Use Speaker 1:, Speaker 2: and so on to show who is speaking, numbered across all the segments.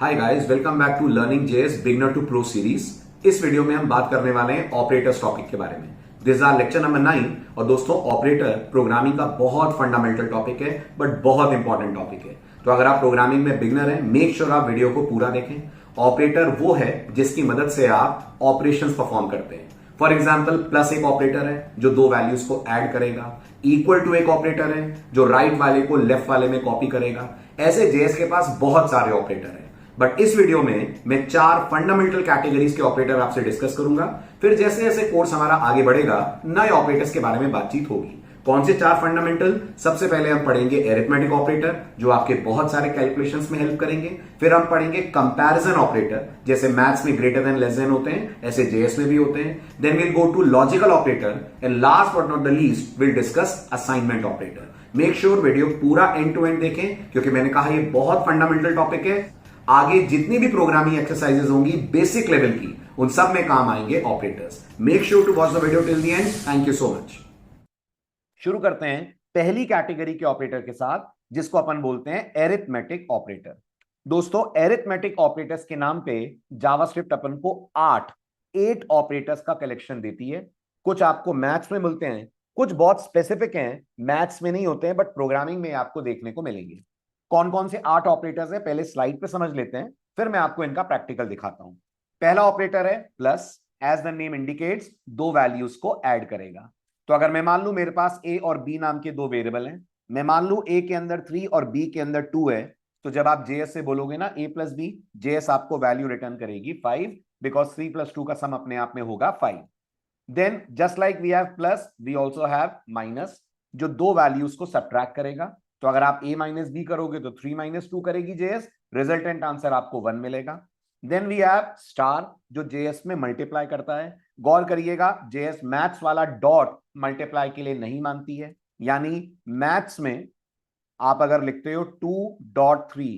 Speaker 1: Hi guys, welcome back to learning JS beginner to pro series. इस video में हम बात करने वाले हैं ऑपरेटर्स टॉपिक के बारे में। This are lecture number 9। और दोस्तों, ऑपरेटर प्रोग्रामिंग का बहुत फंडामेंटल टॉपिक है, बट बहुत इंपॉर्टेंट टॉपिक है। तो अगर आप प्रोग्रामिंग में बिगनर हैं, मेक श्योर आप वीडियो को पूरा देखें। ऑपरेटर वो है जिसकी मदद से आप ऑपरेशंस परफॉर्म करते हैं। फॉर एग्जाम्पल, प्लस एक ऑपरेटर है जो दो वैल्यूज को ऐड करेगा। इक्वल टू एक ऑपरेटर है जो राइट वाले को लेफ्ट वाले में कॉपी करेगा। ऐसे जेएस के पास बहुत सारे ऑपरेटर हैं, बट इस वीडियो में मैं 4 फंडामेंटल कैटेगरीज के ऑपरेटर आपसे डिस्कस करूंगा। फिर जैसे जैसे कोर्स हमारा आगे बढ़ेगा, नए ऑपरेटर्स के बारे में बातचीत होगी। कौन से 4 फंडामेंटल? सबसे पहले हम पढ़ेंगे एरिथमेटिक ऑपरेटर, जो आपके बहुत सारे कैलकुलेशंस में हेल्प करेंगे। फिर हम पढ़ेंगे कंपैरिजन ऑपरेटर, जैसे मैथ्स में ग्रेटर देन लेस देन होते हैं, ऐसे जेएस में भी होते हैं। Then will go to logical operator and last but not the least will discuss assignment operator. Make sure video पूरा एंड टू एंड देखें, क्योंकि मैंने कहा ये बहुत फंडामेंटल टॉपिक है। आगे जितनी भी प्रोग्रामिंग एक्सरसाइजेस होंगी बेसिक लेवल की, उन सब में काम आएंगे operators. Make sure to watch the video till the end. Thank you so much. शुरू करते हैं पहली कैटेगरी के ऑपरेटर के साथ, जिसको अपन बोलते हैं एरिथमेटिक ऑपरेटर। दोस्तों, एरिथमेटिक ऑपरेटर्स के नाम पे जावास्क्रिप्ट अपन को 8 ऑपरेटर्स का कलेक्शन देती है। कुछ आपको मैथ्स में मिलते हैं, कुछ बहुत स्पेसिफिक हैं, मैथ्स में नहीं होते हैं, बट प्रोग्रामिंग में आपको देखने को मिलेंगे। कौन कौन से 8 ऑपरेटर्स है पहले स्लाइड पे समझ लेते हैं, फिर मैं आपको इनका प्रैक्टिकल दिखाता हूं। पहला ऑपरेटर है plus. As the name indicates, दो वैल्यूज को ऐड करेगा। तो अगर मैं मान लू मेरे पास ए और बी नाम के दो वेरिएबल हैं, मैं मान लू ए के अंदर 3 और बी के अंदर 2 है, तो जब आप जेएस से बोलोगे ना ए प्लस बी, जेएस आपको वैल्यू रिटर्न करेगी 5, बिकॉज 3 + 2 का सम अपने आप में होगा 5। Then just like we have plus, we also have minus, जो दो वैल्यूज को सब्ट्रैक्ट करेगा। तो अगर आप a माइनस बी करोगे तो 3 - 2 करेगी जेएस, रिजल्टेंट आंसर आपको 1 मिलेगा। देन वी हैव स्टार, जो जेएस में मल्टीप्लाई करता है। गौर करिएगा, जेएस मैथ्स वाला डॉट मल्टीप्लाई के लिए नहीं मानती है, यानी मैथ्स में आप अगर लिखते हो 2.3,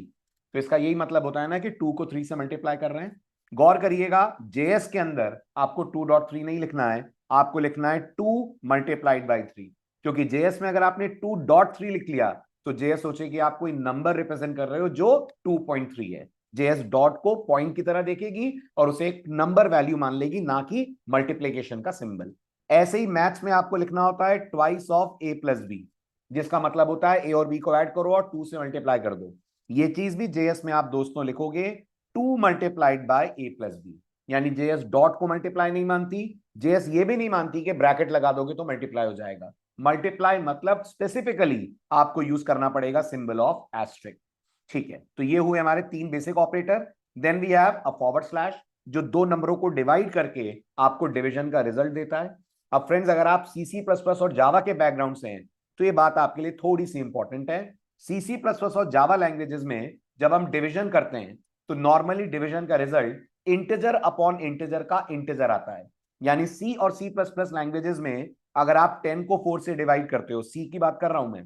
Speaker 1: तो इसका यही मतलब होता है ना कि 2 को 3 से मल्टीप्लाई कर रहे हैं। गौर करिएगा, जेएस के अंदर आपको 2.3 नहीं लिखना है, आपको लिखना है 2 × 3, क्योंकि जेएस में अगर आपने 2.3 लिख लिया तो जेएस सोचेगी आप कोई नंबर रिप्रेजेंट कर रहे हो जो 2.3 है। जेएस डॉट को पॉइंट की तरह देखेगी और उसे एक नंबर वैल्यू मान लेगी, ना कि मल्टीप्लीकेशन का सिंबल। ऐसे ही मैथ्स में आपको लिखना होता है ट्वाइस ऑफ a + b, जिसका मतलब होता है ए और बी को ऐड करो और 2 से मल्टीप्लाई कर दो। ये चीज भी जेएस में आप दोस्तों लिखोगे 2 × a + b, यानी जेएस डॉट को मल्टीप्लाई नहीं मानती। जेएस ये भी नहीं मानती कि ब्रैकेट लगा दोगे तो मल्टीप्लाई हो जाएगा। मल्टीप्लाई मतलब स्पेसिफिकली आपको यूज करना पड़ेगा सिंबल ऑफ एस्ट्रिक। ठीक है, तो ये हुए हमारे 3 basic operator. Then we have a forward slash, जो दो नंबरों को डिवाइड करके आपको डिवीजन का रिजल्ट देता है। अब फ्रेंड्स, अगर आप C++ और जावा के बैकग्राउंड से हैं तो ये बात आपके लिए थोड़ी सी इंपॉर्टेंट है। C++ और जावा लैंग्वेजेस में जब हम डिवीजन करते हैं तो नॉर्मली डिवीजन का रिजल्ट इंटीजर अपॉन इंटीजर का इंटीजर आता है। यानी C और C++ लैंग्वेजेस में अगर आप 10 को 4 से डिवाइड करते हो, C की बात कर रहा हूं मैं,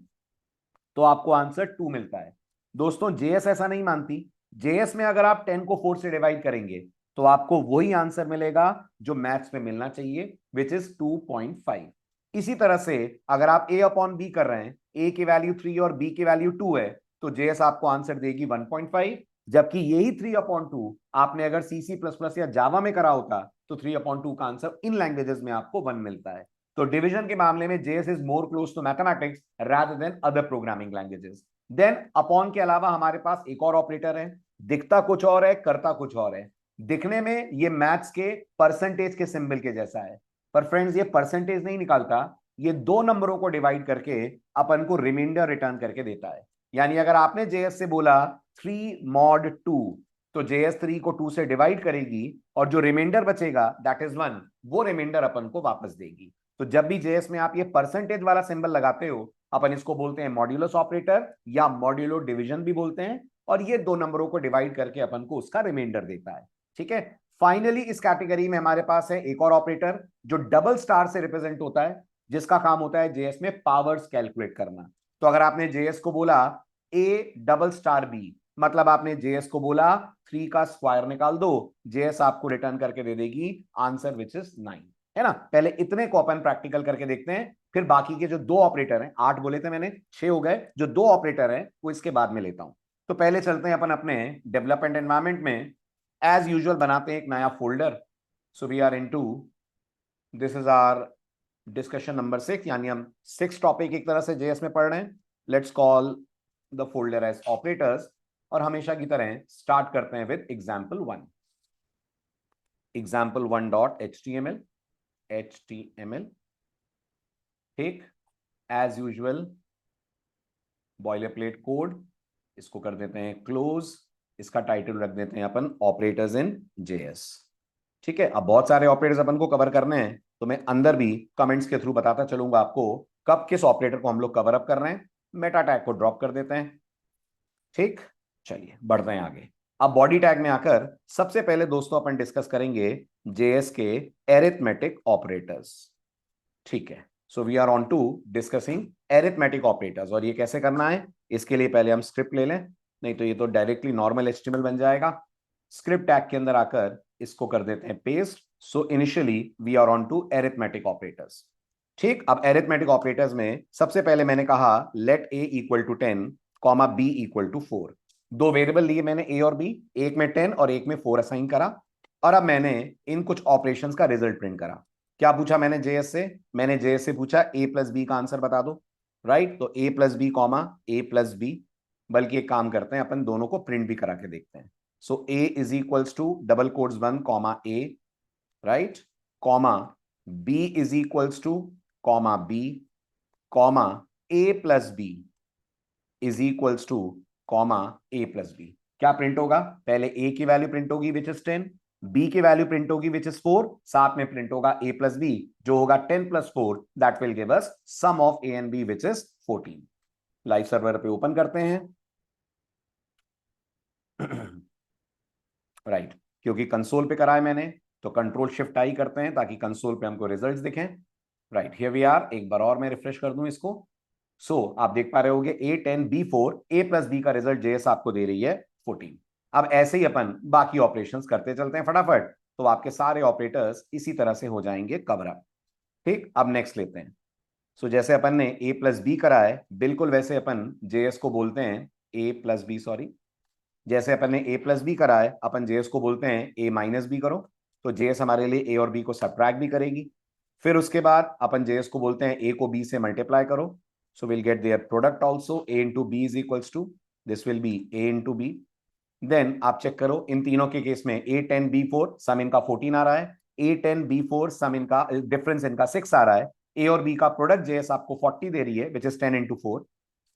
Speaker 1: तो आपको आंसर 2 मिलता है। दोस्तों, जेएस ऐसा नहीं मानती। जेएस में अगर आप 10 को 4 से डिवाइड करेंगे तो आपको वही आंसर मिलेगा जो मैथ्स में मिलना चाहिए, विच इज 2.5। इसी तरह से अगर आप a अपॉन बी कर रहे हैं, a की वैल्यू 3 और b की वैल्यू 2 है, तो जेएस आपको आंसर देगी 1.5। जबकि यही 3/2 आपने अगर C++ या जावा में करा होता तो 3/2 का आंसर इन लैंग्वेजेस में आपको 1 मिलता है। तो डिवीजन के मामले में JS is more close to mathematics rather than other programming languages. Then अपॉन के अलावा हमारे पास एक और ऑपरेटर है, दिखता कुछ और है, करता कुछ और है। दिखने में ये मैथ्स के परसेंटेज के सिंबल के जैसा है, पर फ्रेंड्स ये परसेंटेज नहीं निकालता, ये दो नंबरों को डिवाइड करके अपन को रिमाइंडर रिटर्न करके देता है। यानी अगर आपने जेएस से बोला 3 mod 2, तो जेएस 3 को 2 से डिवाइड करेगी और जो रिमाइंडर बचेगा दैट इज 1, वो रिमाइंडर अपन को वापस देगी। तो जब भी जेएस में आप ये परसेंटेज वाला सिंबल लगाते हो, अपन इसको बोलते हैं मॉड्यूलस ऑपरेटर या मॉड्यूलो डिवीजन भी बोलते हैं, और ये दो नंबरों को डिवाइड करके अपन को उसका रिमाइंडर देता है। ठीक है, फाइनली इस कैटेगरी में हमारे पास है एक और ऑपरेटर जो डबल स्टार से रिप्रेजेंट होता है, जिसका काम होता है जेएस में पावर्स कैलकुलेट करना। तो अगर आपने जेएस को बोला a+b, मतलब आपने जेएस को बोला 3 का स्क्वायर निकाल दो, जेएस आपको रिटर्न करके दे देगी आंसर विच इज 9, है ना। पहले इतने को अपन प्रैक्टिकल करके देखते हैं, फिर बाकी के जो दो ऑपरेटर हैं, 8 बोले थे मैंने, 6 हो गए, जो दो ऑपरेटर हैं वो इसके बाद में लेता हूं। तो पहले चलते हैं अपन अपने डेवलपमेंट एनवायरमेंट में। एज यूजुअल बनाते हैं एक नया folder. So we are into, this is our discussion number 6, यानी हम 6 टॉपिक एक तरह से जेएस में पढ़ रहे हैं। Let's call the folder as operators, और हमेशा की तरह स्टार्ट करते हैं विद example1, example1.html, html, ठीक। As usual boilerplate code, इसको कर देते हैं क्लोज, इसका टाइटल रख देते हैं अपन ऑपरेटर्स इन जेएस, ठीक है। अब बहुत सारे ऑपरेटर्स अपन को कवर करने हैं, तो मैं अंदर भी कमेंट्स के थ्रू बताता चलूंगा आपको कब किस ऑपरेटर को हम लोग कवर अप कर रहे हैं। मेटा टैग को ड्रॉप कर देते हैं, ठीक। चलिए बढ़ते हैं आगे। अब बॉडी टैग में आकर सबसे पहले दोस्तों अपन डिस्कस करेंगे जेएस के एरिथमेटिक ऑपरेटर्स, ठीक है। So we are on to discussing arithmetic operators, और ये कैसे करना है इसके लिए पहले हम स्क्रिप्ट ले लें, नहीं तो ये तो डायरेक्टली नॉर्मल एचटीएमएल बन जाएगा। स्क्रिप्ट टैग के अंदर आकर इसको कर देते हैं paste. So initially we are on to arithmetic operators, ठीक। अब एरिथमेटिक ऑपरेटर्स में सबसे पहले मैंने कहा let a equal to 10 comma b equal to 4। दो वेरिएबल लिए मैंने ए और बी, एक में 10 और एक में 4 असाइन करा, और अब मैंने इन कुछ ऑपरेशंस का रिजल्ट प्रिंट करा। क्या पूछा मैंने जेएस से? मैंने जेएस से पूछा ए प्लस बी का आंसर बता दो, राइट। तो ए plus B comma A plus B, बल्कि एक काम करते हैं अपन दोनों को प्रिंट भी करा के देखते हैं। So A is equals to double quotes 1 comma A, right, comma B is equals to comma B, comma A plus B is equals to comma A plus B. क्या प्रिंट होगा? पहले ए की value print होगी which is 10, B की value print होगी which is 4, साथ में print होगा ए प्लस बी जो होगा 10 plus 4, that will give us sum of a and b which is 14। Live server पे ओपन करते हैं, राइट क्योंकि कंसोल पे करा है मैंने, तो कंट्रोल शिफ्ट आई करते हैं ताकि कंसोल पे हमको रिजल्ट्स दिखें। Right here we are. एक बार और मैं रिफ्रेश कर दूं इसको। सो आप देख पा रहे होगे A10B4 ए प्लस बी का रिजल्ट जेएस आपको दे रही है 14। अब ऐसे ही अपन बाकी ऑपरेशंस करते चलते हैं फटाफट, तो आपके सारे ऑपरेटर्स इसी तरह से हो जाएंगे कवर अप, ठीक। अब नेक्स्ट लेते हैं। सो जैसे अपन ने ए प्लस बी करा है, बिल्कुल वैसे अपन जेएस को बोलते हैं ए प्लस बी, सॉरी, जैसे अपन ने ए प्लस बी करा है अपन जेएस को बोलते हैं ए माइनस बी करो। तो जेएस हमारे लिए ए और बी को सब्ट्रैक्ट भी करेगी। फिर उसके बाद अपन जेएस को बोलते हैं ए को बी से मल्टीप्लाई करो। So we'll get their product also. A into B is equals to, this will be A into B. Then आप चेक करो इन तीनों के केस में A10B4 सम इनका 14 आ रहा है, A10B4 सम इनका डिफरेंस इनका 6 आ रहा है, A और B का प्रोडक्ट जेएस आपको 40 दे रही है विच इज 10 into 4,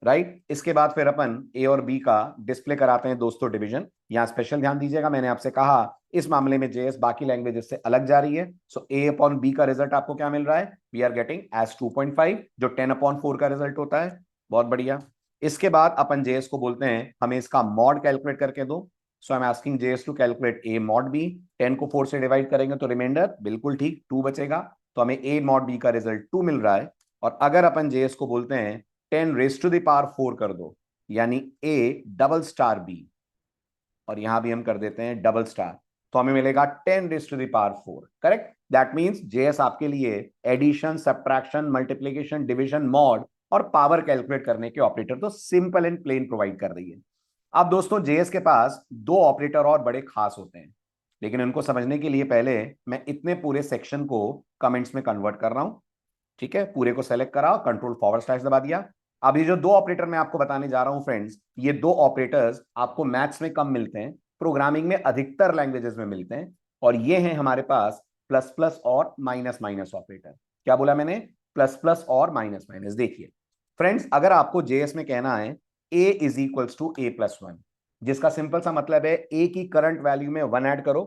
Speaker 1: राइट। इसके बाद फिर अपन ए और बी का डिस्प्ले कराते हैं दोस्तों डिवीजन। यहां स्पेशल ध्यान दीजिएगा, मैंने आपसे कहा इस मामले में जेएस बाकी लैंग्वेजेस से अलग जा रही है। सो ए अपॉन बी का रिजल्ट आपको क्या मिल रहा है? वी आर गेटिंग एज 2.5 जो 10 अपॉन 4 का रिजल्ट होता है। बहुत बढ़िया। इसके बाद अपन जेएस को बोलते हैं हमें इसका मॉड कैलकुलेट करके दो। So I am asking JS to calculate A mod B. 10 को 4 से डिवाइड करेंगे तो रिमाइंडर बिल्कुल ठीक 2 बचेगा, तो हमें ए मॉड बी का रिजल्ट 2 मिल रहा है। और अगर अपन जेएस को बोलते हैं 10 रेज टू द पावर 4 कर दो, यानी ए डबल स्टार बी, और यहां भी हम कर देते हैं डबल स्टार, तो हमें मिलेगा 10 raise to the power 4, correct. That means JS आपके लिए addition, subtraction, multiplication, division, mod और पावर कैलकुलेट करने के ऑपरेटर तो सिंपल एंड प्लेन प्रोवाइड कर रही है। अब दोस्तों जेएस के पास दो ऑपरेटर और बड़े खास होते हैं, लेकिन उनको समझने के लिए पहले मैं इतने पूरे सेक्शन को कमेंट्स में कन्वर्ट कर रहा हूं, ठीक है। पूरे को सेलेक्ट करा, कंट्रोल फॉरवर्ड स्लैश दबा दिया। अब ये जो दो ऑपरेटर मैं आपको बताने जा रहा हूं फ्रेंड्स, ये दो ऑपरेटर्स आपको मैथ्स में कम मिलते हैं, प्रोग्रामिंग में अधिकतर लैंग्वेजेस में मिलते हैं, और ये हैं हमारे पास प्लस प्लस और माइनस माइनस ऑपरेटर। क्या बोला मैंने? प्लस प्लस और माइनस माइनस। देखिए फ्रेंड्स, अगर आपको जेएस में कहना है A is equals to A plus 1, जिसका सिंपल सा मतलब है ए की करंट वैल्यू में 1 ऐड करो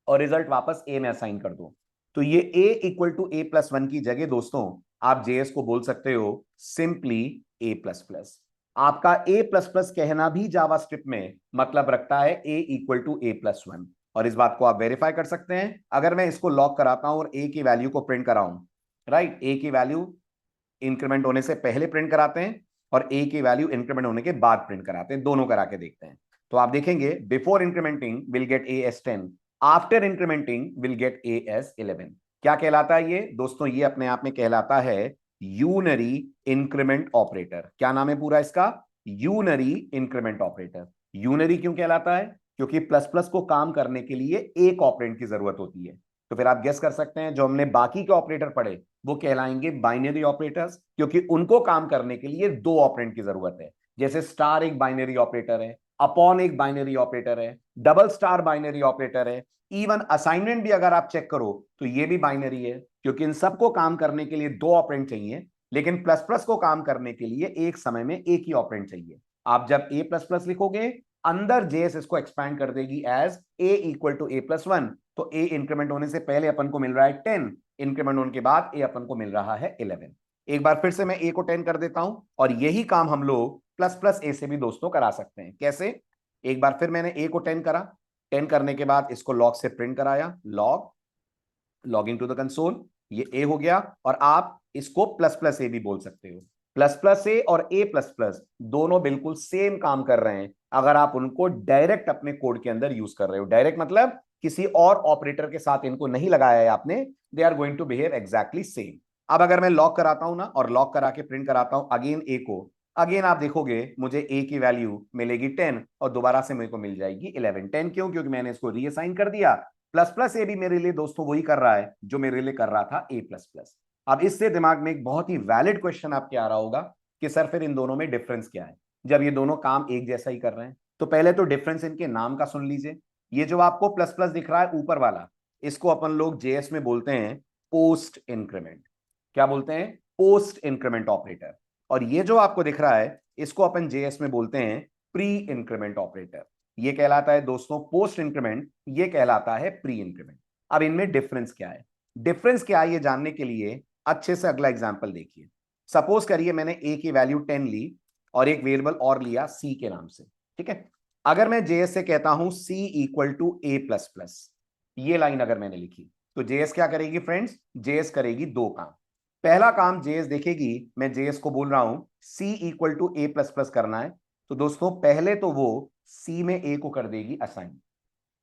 Speaker 1: और रिजल्ट वापस ए में असाइन कर दो, तो ये a equal to A plus 1 की जगह दोस्तों आप जेएस को बोल सकते हो सिंपली ए प्लस प्लस। आपका ए प्लस प्लस कहना भी जावास्क्रिप्ट में मतलब रखता है a equal to A plus 1, और इस बात को आप वेरीफाई कर सकते हैं अगर मैं इसको लॉक कराता हूं और a की वैल्यू को प्रिंट कराऊं, राइट। a की वैल्यू इंक्रीमेंट होने से पहले प्रिंट कराते हैं और a की वैल्यू इंक्रीमेंट होने के बाद प्रिंट कराते हैं, दोनों करा के देखते हैं। तो आप देखेंगे before incrementing will get a as 10, after incrementing will get a as 11। क्या कहलाता है ये दोस्तों? ये अपने आप में कहलाता है यूनरी इंक्रीमेंट ऑपरेटर। क्या नाम है पूरा इसका? Unary increment operator. यूनरी क्यों कहलाता है? क्योंकि प्लस प्लस को काम करने के लिए एक ऑपरेंड की जरूरत होती है। तो फिर आप गेस कर सकते हैं जो हमने बाकी के ऑपरेटर पढ़े वो कहलाएंगे बाइनरी ऑपरेटर्स, क्योंकि उनको काम करने के लिए दो ऑपरेंड की जरूरत है। जैसे स्टार एक बाइनरी ऑपरेटर है, अपॉन एक बाइनरी ऑपरेटर है, डबल स्टार बाइनरी ऑपरेटर है, इवन असाइनमेंट भी अगर आप चेक करो तो ये भी बाइनरी है, क्योंकि इन सबको काम करने के लिए दो ऑपरेंड चाहिए, लेकिन प्लस प्लस को काम करने के लिए एक समय में एक ही ऑपरेंड चाहिए। आप जब ए प्लस प्लस लिखोगे, अंदर जेएस इसको एक्सपैंड कर देगी as a equal to A plus one. तो ए इंक्रीमेंट होने से पहले अपन को मिल रहा है 10, इंक्रीमेंट होने के बाद ए अपन को मिल रहा है 11। एक बार फिर से मैं ए को 10 कर देता हूं, और यही काम हम लोग प्लस प्लस ए से भी दोस्तों करा सकते हैं। कैसे? एक बार फिर मैंने ए को 10 करा, 10 करने के बाद इसको लॉग से प्रिंट कराया, लॉगिंग टू द कंसोल, ये ए हो गया। और आप इसको प्लस प्लस ए भी बोल सकते हो। प्लस प्लस ए और ए प्लस प्लस दोनों बिल्कुल सेम काम कर रहे हैं अगर आप उनको डायरेक्ट अपने कोड के अंदर यूज कर रहे हो। डायरेक्ट मतलब किसी और ऑपरेटर के साथ इनको नहीं लगाया है आपने, they are going to behave exactly same. अब अगर मैं लॉक कराता हूं ना, और लॉक करा के प्रिंट कराता हूं अगेन ए को, अगेन आप देखोगे मुझे ए की वैल्यू मिलेगी 10 और दोबारा से मेरे को मिल जाएगी 11। 10 क्यों? क्योंकि मैंने इसको रीअसाइन कर दिया। प्लस प्लस ए भी मेरे लिए दोस्तों वही कर रहा है जो मेरे लिए कर रहा था ए प्लस प्लस। अब इससे दिमाग में एक बहुत ही वैलिड क्वेश्चन आपके आ रहा होगा कि सर फिर इन दोनों में डिफरेंस क्या है जब ये दोनों काम एक जैसा ही कर रहे हैं? तो पहले तो डिफरेंस इनके नाम का सुन लीजिए। ये जो आपको प्लस प्लस दिख रहा है ऊपर वाला, इसको अपन लोग जेएस में बोलते हैं पोस्ट इंक्रीमेंट। क्या बोलते हैं? Post increment operator. और ये जो आपको दिख रहा है इसको अपन जेएस में बोलते हैं प्री इंक्रीमेंट ऑपरेटर। ये कहलाता है दोस्तों पोस्ट इंक्रीमेंट, ये कहलाता है प्री इंक्रीमेंट। अब इनमें डिफरेंस क्या है? डिफरेंस क्या है ये जानने के लिए अच्छे से अगला एग्जांपल देखिए। सपोज करिए मैंने ए की वैल्यू 10 ली और एक वेरिएबल और लिया सी के नाम से, ठीक है। अगर मैं जेएस से कहता हूं C equal to A plus plus, ये लाइन अगर मैंने लिखी, तो जेएस क्या करेगी फ्रेंड्स? जेएस करेगी दो काम। पहला काम जेएस देखेगी, मैं जेएस को बोल रहा हूं C equal to A plus plus करना है, तो दोस्तों पहले तो वो सी में ए को कर देगी असाइन,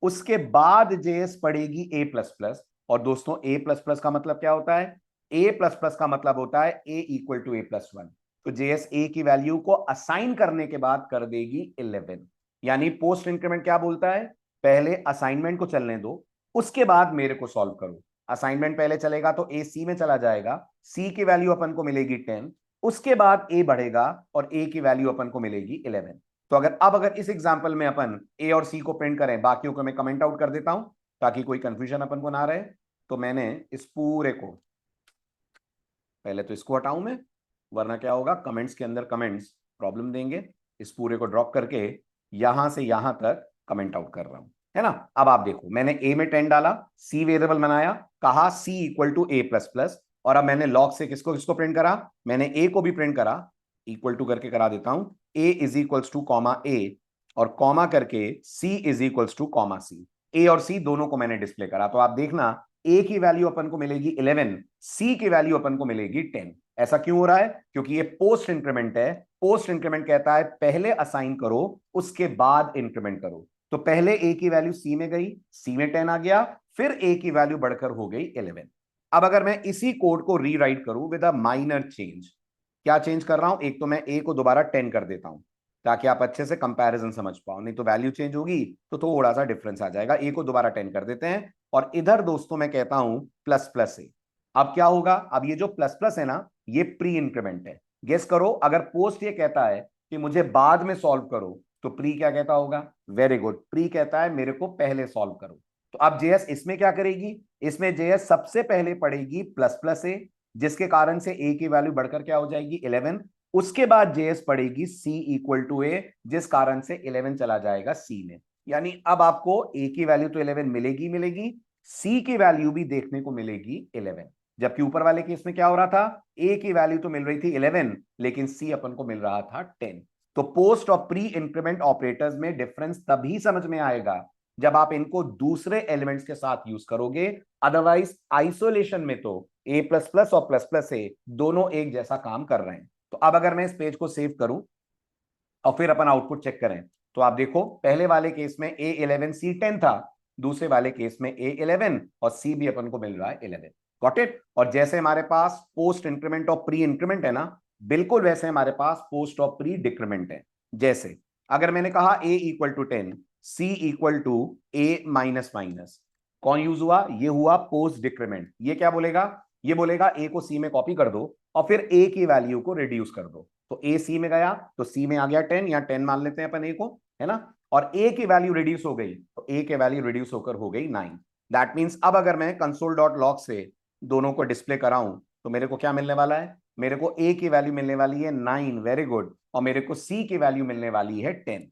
Speaker 1: उसके बाद जेएस पढ़ेगी ए प्लस प्लस। और दोस्तों ए प्लस प्लस का मतलब क्या होता है? ए प्लस प्लस का मतलब होता है A equal to A plus one. तो जेएस ए की वैल्यू को असाइन करने के बाद कर देगी 11। यानी पोस्ट इंक्रीमेंट क्या बोलता है? पहले असाइनमेंट को चलने दो, उसके बाद मेरे को सॉल्व करो। असाइनमेंट पहले चलेगा तो ए सी में चला जाएगा, सी की वैल्यू अपन को मिलेगी 10, उसके बाद ए बढ़ेगा और ए की वैल्यू अपन को मिलेगी 11। तो अगर इस एग्जांपल में अपन ए और सी को प्रिंट करें, बाकियों को मैं कमेंट आउट कर देता हूं ताकि कोई कंफ्यूजन अपन को ना रहे। तो मैंने इस पूरे को, पहले तो इसको हटाऊं मैं, वरना क्या होगा कमेंट्स के अंदर कमेंट्स प्रॉब्लम देंगे। इस पूरे को ड्रॉप करके यहां से यहां तक कमेंट आउट कर रहा हूं, है ना। अब आप देखो मैंने ए में 10 डाला, सी वेरिएबल बनाया, कहा C equal to A plus plus, और अब मैंने लॉग से किसको किसको प्रिंट करा? मैंने ए को भी प्रिंट करा, इक्वल टू करके करा देता हूं ए इज इक्वल्स टू कॉमा ए, और कॉमा करके सी इज इक्वल्स टू कॉमा सी। ए और सी दोनों को मैंने डिस्प्ले करा। तो आप देखना ए की वैल्यू अपन को मिलेगी 11, सी की वैल्यू अपन को मिलेगी 10। ऐसा क्यों हो रहा है? क्योंकि ये पोस्ट इंक्रीमेंट है। पोस्ट इंक्रीमेंट कहता है पहले असाइन करो उसके बाद इंक्रीमेंट करो। तो पहले ए की वैल्यू सी में गई, सी में 10 आ गया, फिर ए की वैल्यू बढ़कर हो गई 11। अब अगर मैं इसी कोड को रीराइट करूं विद अ माइनर चेंज, क्या चेंज कर रहा हूं? एक तो मैं ए को दोबारा 10 कर देता हूं ताकि आप अच्छे से कंपैरिजन समझ पाओ, नहीं तो वैल्यू चेंज होगी तो थोड़ा सा डिफरेंस आ जाएगा। ए को दोबारा 10 कर देते हैं, और इधर दोस्तों मैं कहता हूं प्लस प्लस ए। अब क्या होगा? अब ये जो प्लस प्लस है ना, ये प्री इंक्रीमेंट है। गेस करो, अगर पोस्ट ये कहता है कि मुझे बाद में सॉल्व करो, तो प्री क्या कहता होगा? वेरी गुड, प्री कहता है मेरे को पहले सॉल्व करो। तो अब जेएस इसमें क्या करेगी? इसमें जेएस सबसे पहले पढ़ेगी प्लस प्लस ए, जिसके कारण से ए की वैल्यू बढ़कर क्या हो जाएगी? 11। उसके बाद जेएस पढ़ेगी सी इक्वल टू ए, जिस कारण से 11 चला जाएगा सी में। यानी अब आपको ए की वैल्यू तो 11 मिलेगी मिलेगी, सी की वैल्यू भी देखने को मिलेगी 11। जबकि ऊपर वाले केस में क्या हो रहा था? ए की वैल्यू तो मिल रही थी 11, लेकिन सी अपन को मिल रहा था 10। तो पोस्ट और प्री इंक्रीमेंट ऑपरेटर्स में डिफरेंस तभी समझ में आएगा जब आप इनको दूसरे एलिमेंट्स के साथ यूज करोगे। अदरवाइज आइसोलेशन में तो ए प्लस प्लस और प्लस प्लस ए दोनों एक जैसा काम कर रहे हैं। तो अब अगर मैं इस पेज को सेव करूं और फिर अपन आउटपुट चेक करें, तो आप देखो पहले वाले केस में ए 11 सी 10 था, दूसरे वाले केस में ए 11 और सी भी अपन को मिल रहा है 11। Got it? और जैसे हमारे पास पोस्ट इंक्रीमेंट और प्री इंक्रीमेंट है ना, बिल्कुल वैसे हमारे पास पोस्ट और प्री डिक्रीमेंट है। जैसे अगर मैंने कहा a equal to 10, c equal to a minus minus, कौन यूज हुआ? ये हुआ पोस्ट डिक्रीमेंट। ये क्या बोलेगा? ये बोलेगा a को c में कॉपी कर दो और फिर a की वैल्यू को रिड्यूस कर दो। तो a c में गया तो c में आ गया 10, या 10 मान लेते हैं अपन a को, है ना। और a की वैल्यू रिड्यूस हो गई तो a की वैल्यू रिड्यूस होकर हो गई 9। दैट मीन्स अब अगर मैं कंसोल डॉट लॉग से दोनों को डिस्प्ले कराऊं तो मेरे को क्या मिलने वाला है? मेरे को a की वैल्यू मिलने वाली है 9, वेरी गुड, और मेरे को c की वैल्यू मिलने वाली है 10।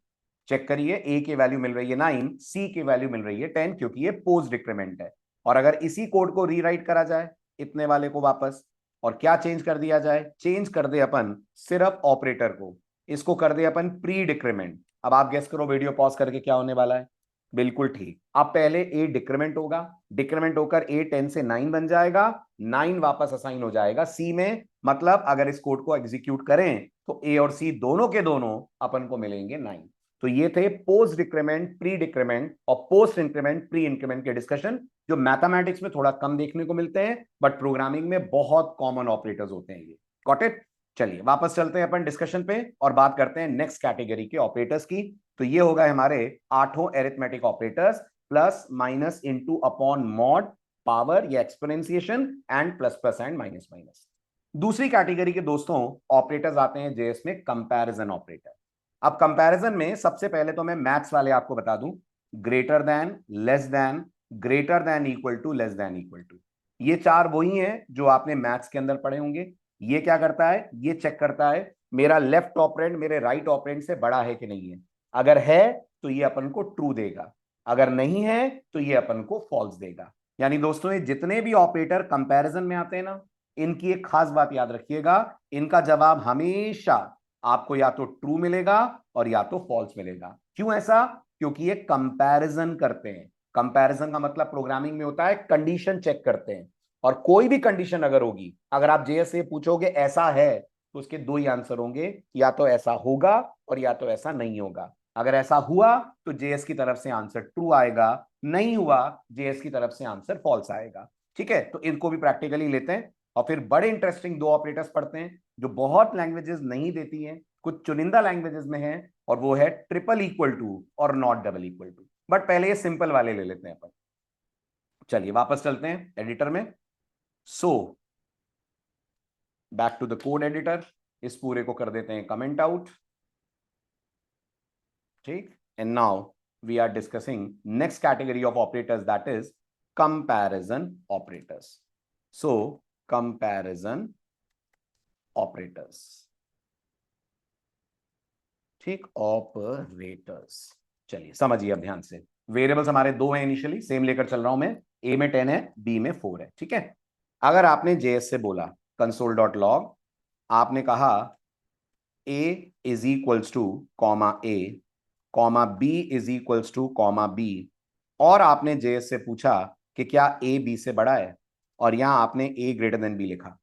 Speaker 1: चेक करिए, a की वैल्यू मिल रही है 9, c की वैल्यू मिल रही है 10, क्योंकि ये पोस्ट डिक्रीमेंट है। और अगर इसी कोड को रीराइट करा जाए, इतने वाले को वापस, और क्या चेंज कर दिया जाए? चेंज कर दे अपन सिर्फ ऑपरेटर को, इसको कर दे अपन प्री डिक्रीमेंट। अब आप गेस करो वीडियो पॉज करके क्या होने वाला है? बिल्कुल ठीक, अब पहले a डिक्रीमेंट होगा, डिक्रीमेंट होकर a 10 से 9 बन जाएगा, 9 वापस असाइन हो जाएगा c में। मतलब अगर इस कोड को एग्जीक्यूट करें तो a और c दोनों के दोनों अपन को मिलेंगे 9। तो ये थे पोस्ट डिक्रीमेंट, प्री डिक्रीमेंट और पोस्ट इंक्रीमेंट, प्री इंक्रीमेंट के डिस्कशन, जो मैथमेटिक्स में थोड़ा कम देखने को मिलते हैं बट प्रोग्रामिंग में बहुत कॉमन ऑपरेटर्स होते हैं ये। Got it? चलिए वापस चलते हैं अपन डिस्कशन पे और बात करते हैं नेक्स्ट कैटेगरी के ऑपरेटर्स की। तो ये होगा हमारे 8 arithmetic operators, plus minus into upon mod, power या exponentiation, and plus plus and minus minus. दूसरी कैटेगरी के दोस्तों ऑपरेटर्स आते हैं जेएस में कंपैरिजन ऑपरेटर। अब कंपैरिजन में सबसे पहले तो मैं मैथ्स वाले आपको बता दूं, greater than, less than, greater than equal to, less than equal to, ये चार वही हैं जो आपने मैथ्स के अंदर पढ़े होंगे। ये क्या करता है? ये चेक करता है मेरा लेफ्ट ऑपरेंड मेरे राइट ऑपरेंड से बड़ा है कि नहीं है। अगर है तो ये अपन को ट्रू देगा, अगर नहीं है तो ये अपन को फॉल्स देगा। यानी दोस्तों ये जितने भी ऑपरेटर कंपैरिजन में आते हैं ना, इनकी एक खास बात याद रखिएगा, इनका जवाब हमेशा आपको या तो ट्रू मिलेगा और या तो फॉल्स मिलेगा। क्यों ऐसा? क्योंकि ये कंपैरिजन करते हैं। कंपैरिजन का मतलब प्रोग्रामिंग में होता है कंडीशन चेक करते हैं, और कोई भी कंडीशन अगर होगी, अगर आप जेएस से पूछोगे ऐसा है, तो उसके दो ही आंसर होंगे, या तो ऐसा होगा और या तो ऐसा नहीं होगा। अगर ऐसा हुआ तो जेएस की तरफ से आंसर ट्रू आएगा, नहीं हुआ जेएस की तरफ से आंसर फॉल्स आएगा। ठीक है, तो इनको भी प्रैक्टिकली लेते हैं और फिर बड़े इंटरेस्टिंग दो ऑपरेटर्स पढ़ते हैं जो बहुत लैंग्वेजेस नहीं देती हैं, कुछ चुनिंदा लैंग्वेजेस में है, और वो है ट्रिपल इक्वल टू और not double equal to. But पहले ये सिंपल वाले ले लेते हैं अपन। चलिए वापस चलते हैं एडिटर में। So back to the code editor, इस पूरे को कर देते हैं कमेंट आउट। ठीक, and now we are discussing next category of operators, that is comparison operators. So comparison operators, ठीक, ऑपरेटर्स। चलिए समझिए अब ध्यान से, वेरिएबल्स हमारे दो हैं इनिशियली, सेम लेकर चल रहा हूं मैं, ए में 10 है, बी में 4 है। ठीक है, अगर आपने जेएस से बोला कंसोल डॉट लॉग, आपने कहा a is equals to comma a, comma B is equals to comma b, और आपने जेएस से पूछा कि क्या a b से बड़ा है, और यहां आपने a ग्रेटर देन b लिखा,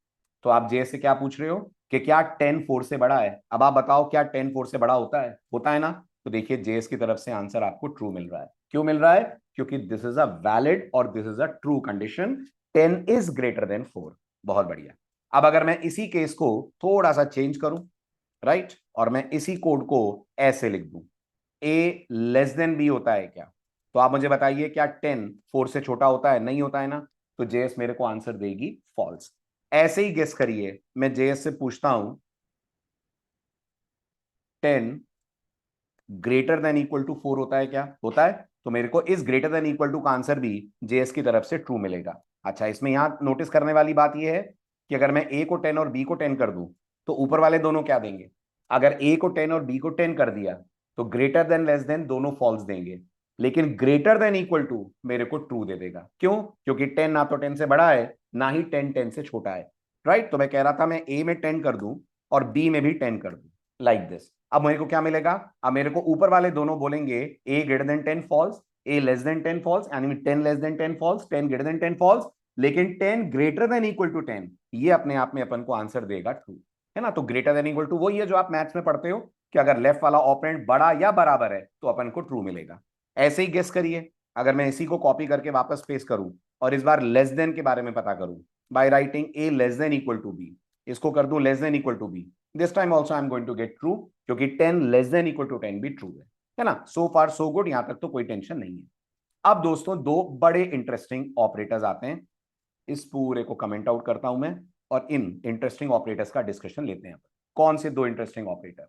Speaker 1: तो आप जेएस से क्या पूछ रहे हो कि क्या 10 4 से बड़ा है। अब आप बताओ क्या 10 4 से बड़ा होता है? होता है ना। तो देखिए जेएस की तरफ से आंसर आपको ट्रू मिल रहा है। क्यों मिल रहा है? क्योंकि दिस इज अ वैलिड और this is a true condition, 10 is greater than 4। बहुत बढ़िया। अब अगर मैं इसी केस को थोड़ा सा चेंज करूं, राइट, और मैं इसी कोड को ऐसे लिख दूं, ए लेस देन बी होता है क्या? तो आप मुझे बताइए क्या 10 4 से छोटा होता है? नहीं होता है ना। तो जेएस मेरे को आंसर देगी फॉल्स। ऐसे ही गेस करिए, मैं जेएस से पूछता हूं 10 ग्रेटर देन इक्वल टू 4 होता है क्या? होता है। तो मेरे को इस ग्रेटर देन इक्वल टू का आंसर भी जेएस की तरफ से ट्रू मिलेगा। अच्छा, इसमें यहां नोटिस करने वाली बात यह है कि अगर मैं ए को 10 और बी को 10 कर दूं तो ऊपर वाले दोनों क्या देंगे? अगर ए को 10 और बी को 10 कर दिया तो ग्रेटर देन लेस देन दोनों फॉल्स देंगे, लेकिन ग्रेटर देन इक्वल टू मेरे को ट्रू दे देगा। क्यों? क्योंकि 10 ना तो 10 से बड़ा है, ना ही 10 10 से छोटा है। राइट, तो मैं कह रहा था मैं ए में 10 कर दूं और बी में भी 10 कर दूं, लाइक दिस। अब मेरे को क्या मिलेगा? अब मेरे को ऊपर वाले दोनों बोलेंगे a greater than 10 false, a less than 10 false, यानी 10 less than 10 false, 10 greater than 10 false, लेकिन 10 ग्रेटर देन इक्वल टू 10 ये अपने आप में अपन को आंसर देगा ट्रू, है ना। तो ग्रेटर देन इक्वल टू वही है जो आप मैथ्स में पढ़ते हो कि अगर लेफ्ट वाला ऑपरेंड बड़ा या बराबर है तो अपन को ट्रू मिलेगा। ऐसे ही गेस करिए, अगर मैं इसी को कॉपी करके वापस पेस्ट करूं और इस बार लेस देन के बारे में पता करूं by writing a less than equal to b, इसको कर दूं less than equal to b, this time also I am going to get true, क्योंकि 10 लेस देन इक्वल टू 10 भी ट्रू है ना। सो फार सो गुड, यहां तक तो कोई टेंशन नहीं है। अब दोस्तों दो बड़े इंटरेस्टिंग ऑपरेटर्स आते हैं, इस पूरे को कमेंट आउट करता हूं मैं और इन इंटरेस्टिंग ऑपरेटर्स का डिस्कशन लेते हैं। कौन से दो इंटरेस्टिंग ऑपरेटर?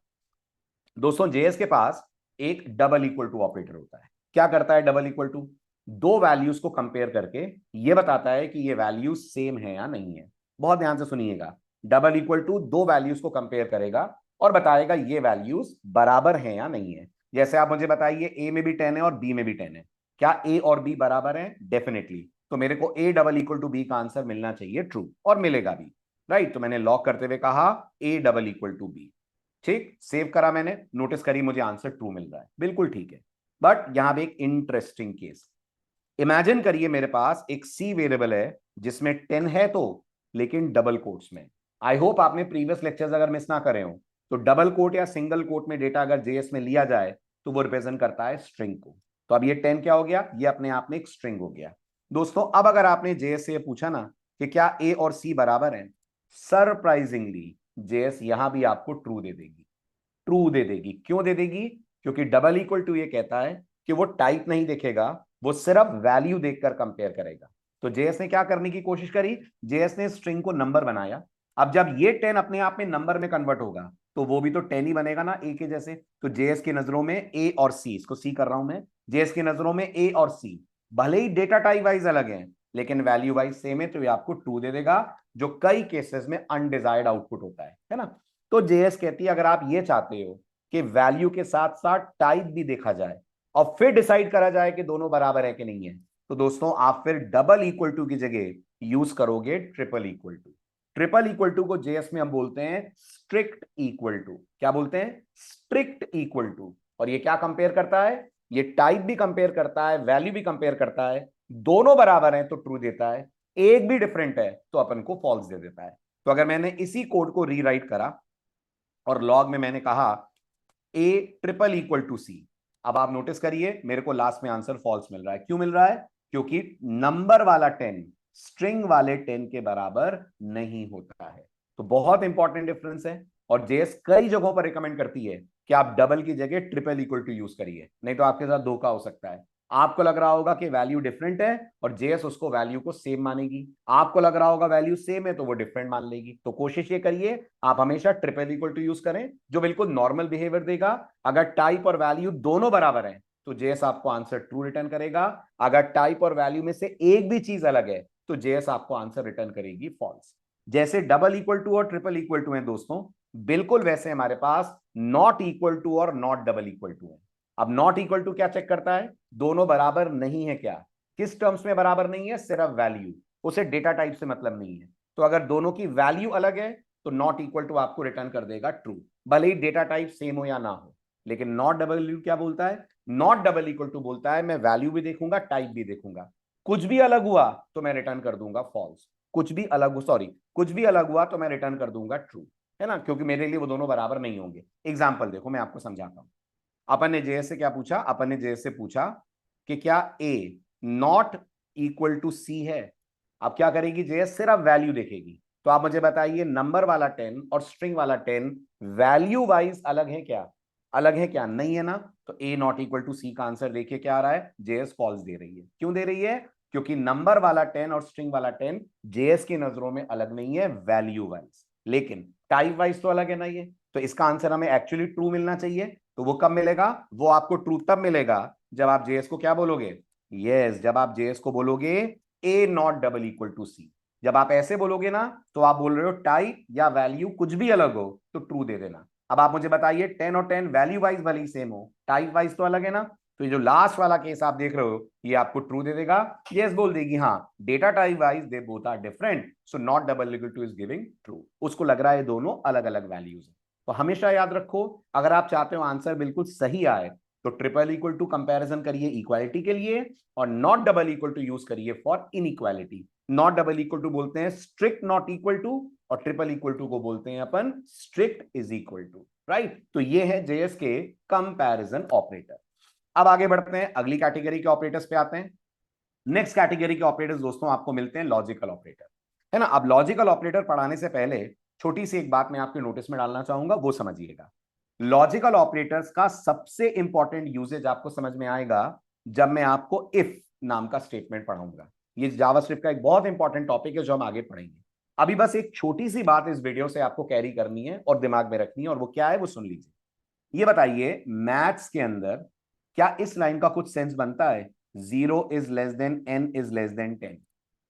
Speaker 1: दोस्तों जेएस के पास एक डबल इक्वल टू ऑपरेटर होता है। क्या करता है डबल इक्वल टू? दो वैल्यूज को कंपेयर करके ये बताता है कि ये वैल्यूज सेम है या नहीं है। बहुत ध्यान से सुनिएगा, डबल इक्वल टू दो वैल्यूज को कंपेयर करेगा और बताएगा ये वैल्यूज बराबर हैं या नहीं है। जैसे आप मुझे बताइए ए में भी 10 है और बी में भी 10 है, क्या ए और बी बराबर है? डेफिनेटली। तो मेरे को a double equal to b का आंसर मिलना चाहिए ट्रू, और मिलेगा भी, राइट। तो मैंने लॉक करते हुए कहा a double equal to b. ठीक, सेव करा मैंने, नोटिस करी मुझे आंसर ट्रू मिल रहा है, बिल्कुल ठीक है। बट यहां पे एक इंटरेस्टिंग केस, इमेजिन करिए मेरे पास एक सी वेरिएबल है जिसमें 10 है तो, लेकिन डबल कोट्स में। आई होप आपने प्रीवियस लेक्चर्स अगर मिस ना करे हो, तो डबल कोट या सिंगल कोट में डेटा अगर जेएस में लिया जाए तो वो रिप्रेजेंट करता है स्ट्रिंग को। तो अब ये 10 क्या हो गया? ये अपने आप में एक स्ट्रिंग हो गया। दोस्तों अब अगर आपने जेएस से पूछा ना कि क्या ए और सी बराबर हैं, सरप्राइजिंगली जेएस यहां भी आपको ट्रू दे देगी। ट्रू दे देगी, क्यों दे देगी? क्योंकि डबल इक्वल टू ये कहता है कि वो टाइप नहीं देखेगा, वो सिर्फ वैल्यू देखकर कंपेयर करेगा। तो जेएस ने क्या करने की कोशिश करी? जेएस ने स्ट्रिंग को नंबर बनाया। अब जब ये 10 अपने आप में नंबर में कन्वर्ट होगा तो वो भी तो 10 ही बनेगा ना ए के जैसे। तो जेएस की नजरों में ए और सी, इसको सी कर रहा हूं मैं, जेएस की नजरों में ए और सी भले ही डेटा टाइप वाइज अलग है लेकिन वैल्यू वाइज सेम है, तो ये आपको ट्रू दे देगा, जो कई केसेस में अनडिजायर्ड आउटपुट होता है ना। तो जेएस कहती है अगर आप ये चाहते हो कि वैल्यू के साथ साथ टाइप भी देखा जाए और फिर डिसाइड करा जाए कि दोनों बराबर है कि नहीं है, तो दोस्तों आप फिर डबल इक्वल टू की जगह यूज करोगे triple equal to. Triple equal to को जेएस में हम बोलते हैं स्ट्रिक्ट इक्वल टू। क्या बोलते हैं? Strict equal to. और ये क्या कंपेयर करता है? ये टाइप भी कंपेयर करता है, वैल्यू भी कंपेयर करता है, दोनों बराबर हैं तो ट्रू देता है, एक भी डिफरेंट है तो अपन को फॉल्स दे देता है। तो अगर मैंने इसी कोड को रीराइट करा और लॉग में मैंने कहा ए ट्रिपल इक्वल टू सी, अब आप नोटिस करिए मेरे को लास्ट में आंसर फॉल्स मिल रहा है। क्यों मिल रहा है? क्योंकि नंबर वाला 10 स्ट्रिंग वाले 10 के बराबर नहीं होता है। तो बहुत इंपॉर्टेंट डिफरेंस है, और जेएस कई जगहों पर रिकमेंड करती है कि आप डबल की जगह ट्रिपल इक्वल टू यूज करिए, नहीं तो आपके साथ धोखा हो सकता है। आपको लग रहा होगा कि वैल्यू डिफरेंट है और जेएस उसको वैल्यू को सेम मानेगी, आपको लग रहा होगा वैल्यू सेम है तो वो डिफरेंट मान लेगी। तो कोशिश ये करिए आप हमेशा ट्रिपल इक्वल टू यूज करें, जो बिल्कुल नॉर्मल बिहेवियर देगा। अगर टाइप और वैल्यू दोनों बराबर हैं तो जेएस आपको आंसर ट्रू रिटर्न करेगा, अगर टाइप और वैल्यू में से एक भी चीज अलग है तो जेएस आपको आंसर रिटर्न करेगी फॉल्स। जैसे डबल इक्वल टू और ट्रिपल इक्वल टू है दोस्तों, बिल्कुल वैसे हमारे पास नॉट इक्वल टू और नॉट डबल इक्वल टू है। अब नॉट इक्वल टू क्या चेक करता है? दोनों बराबर नहीं है क्या। किस टर्म्स में बराबर नहीं है? सिर्फ वैल्यू, उसे डेटा टाइप से मतलब नहीं है। तो अगर दोनों की वैल्यू अलग है तो नॉट इक्वल टू आपको रिटर्न कर देगा ट्रू, भले ही डेटा टाइप सेम हो या ना हो। लेकिन नॉट डबल इक्वल क्या बोलता है? नॉट डबल इक्वल टू बोलता है मैं वैल्यू भी देखूंगा, टाइप भी देखूंगा, कुछ भी अलग हुआ तो मैं रिटर्न कर दूंगा फॉल्स, कुछ भी अलग, सॉरी, कुछ भी अलग हुआ तो मैं रिटर्न कर दूंगा ट्रू, है ना, क्योंकि मेरे लिए वो दोनों बराबर नहीं होंगे। एग्जाम्पल देखो, मैं आपको समझाता हूं। अपन ने जेएस से क्या पूछा? अपन ने जेएस से पूछा कि क्या ए नॉट इक्वल टू सी है। अब क्या करेगी जेएस? सिर्फ वैल्यू देखेगी। तो आप मुझे बताइए नंबर वाला 10 और स्ट्रिंग वाला 10 वैल्यू वाइज अलग है क्या? अलग है क्या? नहीं है ना। तो ए नॉट इक्वल टू सी का आंसर देखिए क्या आ रहा है, जेएस फॉल्स दे रही है। क्यों दे रही है? क्योंकि नंबर वाला 10 और स्ट्रिंग वाला 10 जेएस की नजरों में अलग नहीं है वैल्यू वाइज, लेकिन टाइप वाइज तो अलग है ना ये। तो इसका आंसर हमें एक्चुअली ट्रू मिलना चाहिए। तो वो कब मिलेगा? वो आपको ट्रू तब मिलेगा जब आप जेएस को क्या बोलोगे? यस, जब आप जेएस को बोलोगे ए नॉट डबल इक्वल टू सी। जब आप ऐसे बोलोगे ना तो आप बोल रहे हो टाइप या वैल्यू कुछ भी अलग हो तो ट्रू दे देना। अब आप मुझे बताइए 10 और 10 वैल्यू वाइज भले ही सेम हो, टाइप वाइज तो अलग है ना। तो ये जो लास्ट वाला केस आप देख रहे हो ये आपको ट्रू दे देगा, यस बोल देगी, हाँ data type wise they both are different, so not double equal to is giving true. उसको लग रहा है दोनों अलग अलग वैल्यूज है। तो हमेशा याद रखो, अगर आप चाहते हो आंसर बिल्कुल सही आए तो ट्रिपल इक्वल टू कंपैरिजन करिए इक्वालिटी के लिए, और not double equal to use करिए for inequality. Not double equal to बोलते हैं स्ट्रिक्ट नॉट इक्वल टू, और ट्रिपल इक्वल टू को बोलते हैं अपन strict is equal to, right. तो ये है जेएस के कंपैरिजन ऑपरेटर। अब आगे बढ़ते हैं, अगली कैटेगरी के ऑपरेटर्स पे आते हैं। नेक्स्ट कैटेगरी के ऑपरेटर्स दोस्तों आपको मिलते हैं लॉजिकल ऑपरेटर, है ना। अब लॉजिकल ऑपरेटर पढ़ाने से पहले छोटी सी एक बात मैं आपके नोटिस में डालना चाहूंगा, वो समझिएगा। लॉजिकल ऑपरेटर्स का सबसे इंपॉर्टेंट यूजेज आपको समझ में आएगा जब मैं आपको इफ नाम का स्टेटमेंट पढ़ाऊंगा। ये जावास्क्रिप्ट का एक बहुत इंपॉर्टेंट टॉपिक है जो हम आगे पढ़ेंगे। अभी बस एक छोटी सी बात इस वीडियो से आपको कैरी करनी है और दिमाग में रखनी है, और वो क्या है वो सुन लीजिए। ये बताइए, मैथ्स के अंदर क्या इस लाइन का कुछ सेंस बनता है? 0 is less than n is less than 10।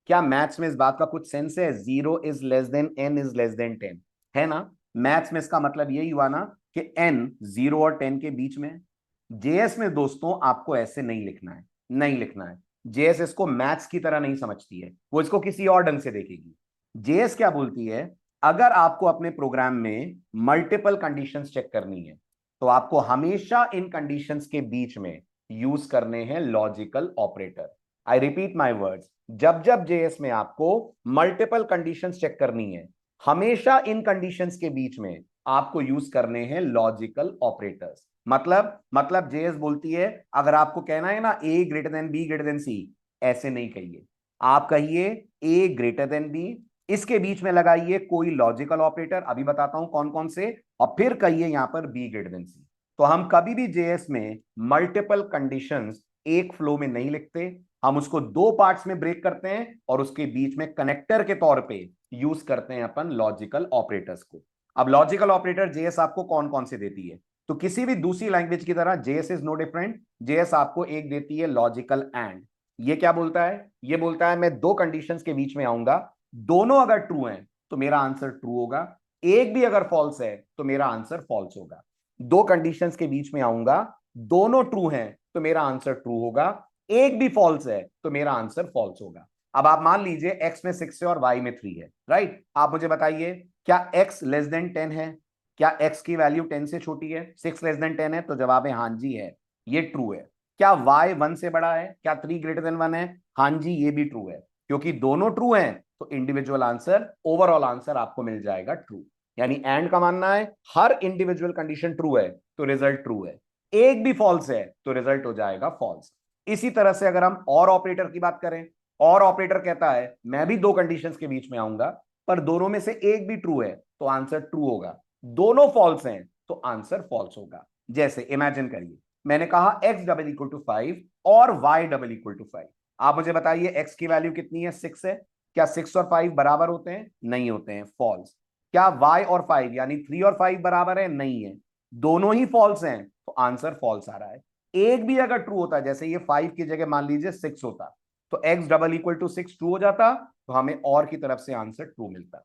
Speaker 1: क्या मैथ्स में इस बात का कुछ सेंस है? 0 is less than n is less than 10, है ना? मैथ्स में इसका मतलब यही हुआ ना कि n 0 और 10 के बीच में। जेएस में दोस्तों आपको ऐसे नहीं लिखना है, नहीं लिखना है। जेएस इसको मैथ्स की तरह नहीं समझती है, वो इसको किसी और ढंग से देखेगी। जेएस क्या बोलती है, अगर आपको अपने प्रोग्राम में मल्टीपल कंडीशंस चेक करनी है तो आपको हमेशा इन कंडीशंस के बीच में यूज करने हैं logical operator. I repeat my words, जब जब जेएस में आपको मल्टीपल कंडीशंस चेक करनी है, हमेशा इन कंडीशंस के बीच में आपको यूज करने हैं लॉजिकल ऑपरेटर्स। मतलब जेएस बोलती है, अगर आपको कहना है ना A greater than B greater than C, ऐसे नहीं कहिए, आप कहिए ए ग्रेटर देन बी, इसके बीच में लगाइए कोई लॉजिकल ऑपरेटर, अभी बताता हूं कौन कौन से, और फिर कहिए यहां पर बी ग्रेटर देन सी। तो हम कभी भी जेएस में मल्टीपल कंडीशंस एक फ्लो में नहीं लिखते, हम उसको दो पार्ट्स में ब्रेक करते हैं और उसके बीच में कनेक्टर के तौर पे यूज करते हैं अपन लॉजिकल ऑपरेटर्स को। अब लॉजिकल ऑपरेटर जेएस आपको कौन कौन से देती है? तो किसी भी दूसरी लैंग्वेज की तरह JS is no different. JS आपको एक देती है लॉजिकल एंड। ये क्या बोलता है? ये बोलता है मैं दो कंडीशंस के बीच में आऊंगा, दोनों अगर ट्रू हैं तो मेरा आंसर ट्रू होगा, एक भी अगर फॉल्स है तो मेरा आंसर फॉल्स होगा। दो कंडीशंस के बीच में आऊंगा, दोनों ट्रू हैं तो मेरा आंसर ट्रू होगा, एक भी फॉल्स है तो मेरा आंसर फॉल्स होगा। अब आप मान लीजिए x में 6 है और y में 3 है, राइट? आप मुझे बताइए, क्या x लेस देन 10 है? क्या x की वैल्यू 10 से छोटी है? 6 लेस देन 10 है, तो जवाब है हाँ जी है, ये ट्रू है। क्या y 1 से बड़ा है? क्या 3 ग्रेटर देन 1 है? हाँ जी, ये भी ट्रू है। क्योंकि दोनों ट्रू हैं तो इंडिविजुअल आंसर, ओवरऑल आंसर आपको मिल जाएगा ट्रू। यानी एंड का मानना है हर इंडिविजुअल कंडीशन ट्रू है तो रिजल्ट ट्रू है, एक भी फॉल्स है तो रिजल्ट हो जाएगा फॉल्स। इसी तरह से अगर हम और ऑपरेटर की बात करें, और ऑपरेटर कहता है मैं भी दो कंडीशंस के बीच में आऊंगा, पर दोनों में से एक भी ट्रू है तो आंसर ट्रू होगा, दोनों फॉल्स हैं तो आंसर फॉल्स होगा। जैसे इमेजिन करिए, मैंने कहा x डबल इक्वल टू 5 और y डबल इक्वल टू 5। आप मुझे बताइए x की वैल्यू कितनी है? 6 है। क्या 6 और 5 बराबर होते हैं? नहीं होते हैं, फॉल्स। क्या y और 5 यानी 3 और 5 बराबर है? नहीं है, दोनों ही फॉल्स हैं तो आंसर फॉल्स आ रहा है। एक भी अगर ट्रू होता, जैसे ये 5 की जगह मान लीजिए 6 होता, तो x double equal to 6 true हो जाता, तो हमें और की तरफ से आंसर ट्रू मिलता।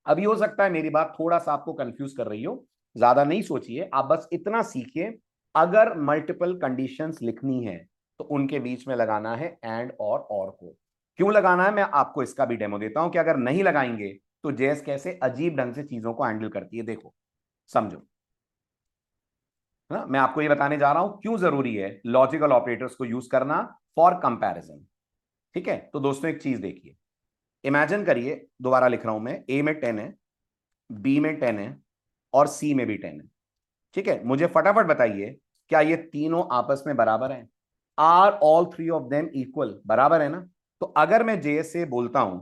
Speaker 1: अभी हो सकता है मेरी बात थोड़ा सा आपको कंफ्यूज कर रही हो, ज्यादा नहीं सोचिए, आप बस इतना सीखिए, अगर मल्टीपल कंडीशंस लिखनी है तो उनके बीच में लगाना है एंड और को। क्यों लगाना है मैं आपको इसका भी डेमो देता हूं कि अगर नहीं लगाएंगे तो जेएस कैसे अजीब ढंग से चीजों को हैंडल करती है, देखो समझो। ना मैं आपको ये बताने जा रहा हूं क्यों जरूरी है लॉजिकल ऑपरेटर्स को यूज करना फॉर कंपैरिजन। ठीक है, तो दोस्तों एक चीज देखिए, इमेजिन करिए, दोबारा लिख रहा हूं मैं, ए में 10 है, बी में 10 है और सी में भी 10 है। ठीक है, मुझे फटाफट बताइए, क्या ये तीनों आपस में बराबर हैं? Are all three of them equal? बराबर है ना? तो अगर मैं जे से बोलता हूं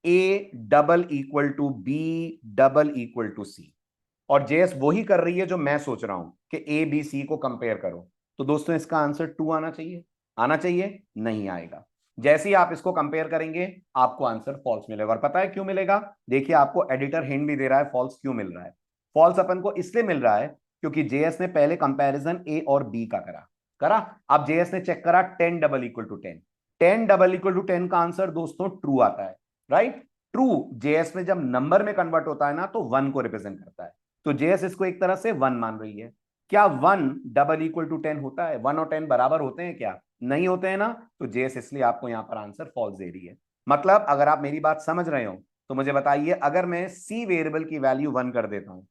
Speaker 1: A double equal to B double equal to C, और जेएस वही कर रही है जो मैं सोच रहा हूं कि ए बी सी को कंपेयर करो, तो दोस्तों इसका आंसर ट्रू आना चाहिए। आना चाहिए? नहीं आएगा। जैसे ही आप इसको कंपेयर करेंगे आपको आंसर फॉल्स मिलेगा, और पता है क्यों मिलेगा? देखिए आपको एडिटर हिंट भी दे रहा है फॉल्स क्यों मिल रहा है। फॉल्स अपन को इसलिए मिल रहा है क्योंकि जेएस ने पहले कंपैरिजन ए और बी का करा करा अब जेएस ने चेक करा 10 double equal to 10, 10 double equal to 10 का आंसर दोस्तों ट्रू आता है, राइट? ट्रू जेएस में जब नंबर में कन्वर्ट होता है ना तो 1 को रिप्रेजेंट करता है, तो जेएस इसको एक तरह से 1 मान रही है। क्या 1 डबल इक्वल टू 10 होता है? 1 और 10 बराबर होते हैं क्या? नहीं होते हैं ना, तो जेएस इसलिए आपको यहां पर आंसर फॉल्स दे रही है। मतलब अगर आप मेरी बात समझ रहे हो तो मुझे बताइए, अगर मैं सी वेरिएबल की वैल्यू 1 कर देता हूं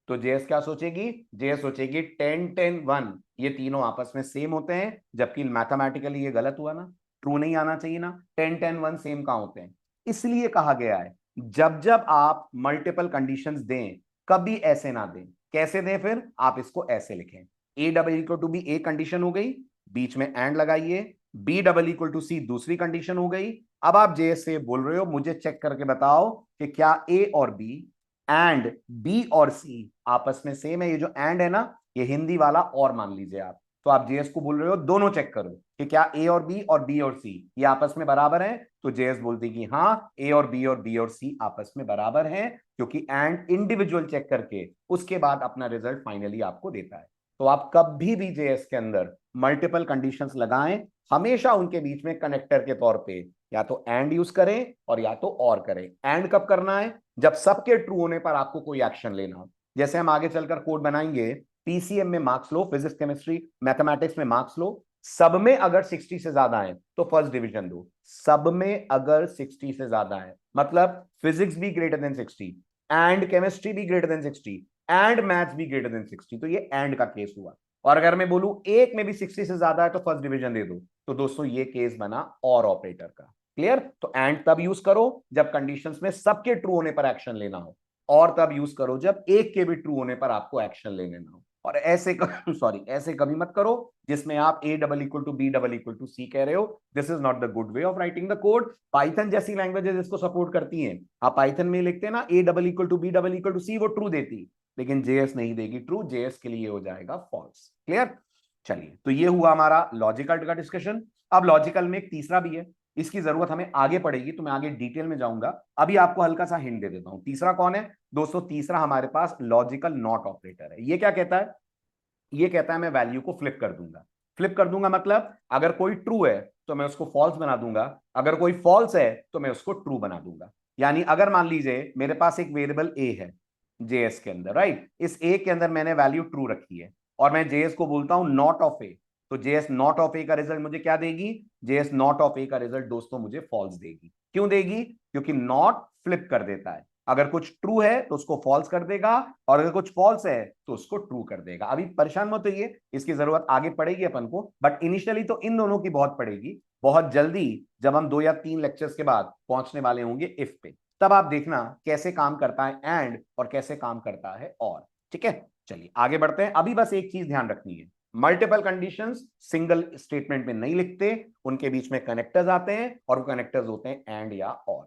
Speaker 1: तो जेएस क्या सोचेगी? जेएस सोचेगी 10 10 1, ये तीनों आपस में सेम होते हैं, जबकि मैथमेटिकली ये गलत हुआ ना, ट्रू नहीं आना चाहिए ना, 10 10 1 सेम कहां होते हैं? इसलिए कहा गया है जब जब आप मल्टीपल कंडीशंस दें कभी ऐसे ना दें। कैसे दें? फिर आप इसको ऐसे लिखें, a double equal to b एक कंडीशन हो गई, बीच में एंड लगाइए, b double equal to c दूसरी कंडीशन हो गई। अब आप जेएस से बोल रहे हो मुझे चेक करके बताओ कि क्या ए और बी एंड बी और सी आपस में सेम है, ये जो एंड है ना ये हिंदी वाला और मान लीजिए आप, तो आप जेएस को बोल रहे हो दोनों चेक करो कि क्या ए और बी और सी ये आपस में बराबर हैं, तो जेएस बोलती कि हाँ ए और बी और सी आपस में बराबर हैं, क्योंकि एंड इंडिविजुअल चेक करके उसके बाद अपना रिजल्ट फाइनली आपको देता है। तो आप कभी भी जेएस के अंदर मल्टीपल कंडीशंस लगाएं, हमेशा उनके बीच में कनेक्टर के तौर पे या तो एंड यूज करें और या तो और करें। एंड कब करना है, जब सबके ट्रू होने पर आपको कोई एक्शन लेना हो। जैसे हम आगे चलकर कोड बनाएंगे, पीसीएम में मार्क्स लो, फिजिक्स केमिस्ट्री मैथमेटिक्स में मार्क्स लो, सब में अगर 60 से ज्यादा है तो फर्स्ट डिवीजन दो। सब में अगर 60 से ज्यादा है मतलब फिजिक्स भी ग्रेटर देन 60 एंड केमिस्ट्री भी ग्रेटर देन 60 एंड मैथ्स भी ग्रेटर देन 60, तो ये एंड का केस हुआ। और अगर मैं बोलूं एक में भी 60 से ज्यादा है तो फर्स्ट डिवीजन दे दो, तो दोस्तों ये केस बना और ऑपरेटर का। क्लियर? तो एंड तब यूज करो जब कंडीशंस में सबके ट्रू होने पर एक्शन लेना हो, और तब यूज करो जब एक के भी ट्रू होने पर आपको एक्शन लेने ना हो। और ऐसे सॉरी ऐसे कभी मत करो जिसमें आप a double equal to B double equal to C कह रहे हो। This is not the good way of writing the code. Python जैसी लैंग्वेजेस इसको सपोर्ट करती हैं, आप पाइथन में लिखते हैं ना a double equal to B double equal to C, वो ट्रू देती, लेकिन जेएस नहीं देगी ट्रू, जेएस के लिए हो जाएगा फॉल्स। क्लियर? चलिए, तो ये हुआ हमारा लॉजिकल का डिस्कशन। अब लॉजिकल में एक तीसरा भी है, इसकी जरूरत हमें आगे पड़ेगी तो मैं आगे डिटेल में जाऊंगा, अभी आपको हल्का सा हिंट दे देता हूं। तीसरा कौन है दोस्तों? तीसरा हमारे पास लॉजिकल नॉट ऑपरेटर है। ये क्या कहता है? ये कहता है मैं वैल्यू को फ्लिप कर दूंगा। फ्लिप कर दूंगा मतलब अगर कोई ट्रू है तो मैं उसको फॉल्स बना दूंगा, अगर कोई फॉल्स है तो मैं उसको ट्रू बना दूंगा। यानी अगर मान लीजिए मेरे पास एक वेरिएबल ए है जेएस के अंदर, राइट, इस ए के अंदर मैंने वैल्यू ट्रू रखी है और मैं जेएस को बोलता हूं नॉट ऑफ ए, तो जेएस नॉट ऑफ ए का रिजल्ट मुझे क्या देगी? जेएस नॉट ऑफ ए का रिजल्ट दोस्तों मुझे फॉल्स देगी। क्यों देगी? क्योंकि नॉट फ्लिप कर देता है, अगर कुछ ट्रू है तो उसको फॉल्स कर देगा और अगर कुछ फॉल्स है तो उसको ट्रू कर देगा। अभी परेशान मत होइए, इसकी जरूरत आगे पड़ेगी अपन को, बट इनिशियली तो इन दोनों की बहुत पड़ेगी। बहुत जल्दी जब हम 2 या 3 लेक्चर्स के बाद पहुंचने वाले होंगे इफ पे, तब आप देखना कैसे काम करता है एंड और कैसे काम करता है और। ठीक है, चलिए आगे बढ़ते हैं। अभी बस एक चीज ध्यान रखनी है, मल्टीपल कंडीशंस सिंगल स्टेटमेंट में नहीं लिखते, उनके बीच में कनेक्टर्स आते हैं और वो कनेक्टर्स होते हैं एंड या और।